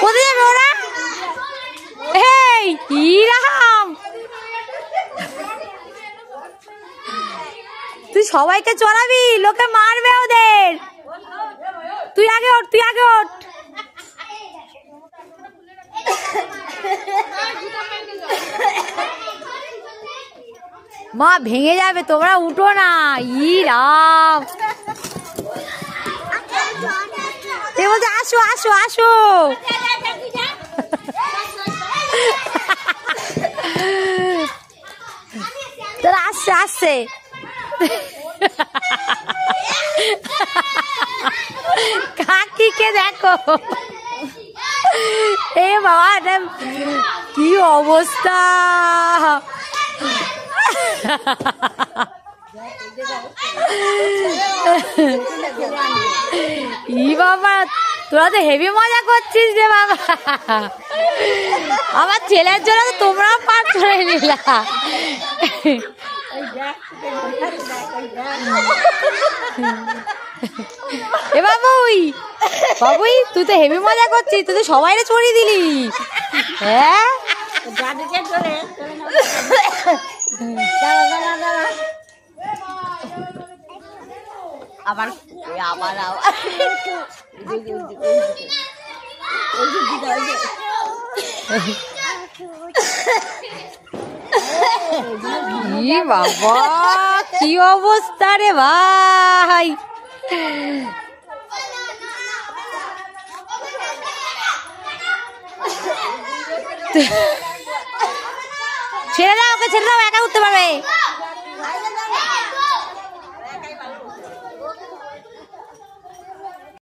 কোথায় যাবে ওরা? এই ইরাম, তুই সবাইকে চড়াবি, লোকে মারবে ওদের। তুই আগে ওঠ, তুই আগে ওঠ। মা ভেঙে যাবে, তোমরা উঠো না। ইরাম এ বলছে আসো আসো আসো। তোরা আসছে আসছে। কাকিকে দেখো, এ বাবা কি অবস্থা। ই বাবা, তোরা তো হেভি মজা করছিস রে বাবা। আমার ছেলের জন্য তো তোমরাও পার করে নিলা। এ বাবুই, বাবুই তুই তো হেভি মজা করছিস, তুই তো সবাইরে চড়িয়ে দিলি। হ্যাঁ আবার আবার বাবা কি অবস্থা রে ভাই। ছেড়ে দাও ওকে, ছেড়ে দাও, একা উঠতে পারবে।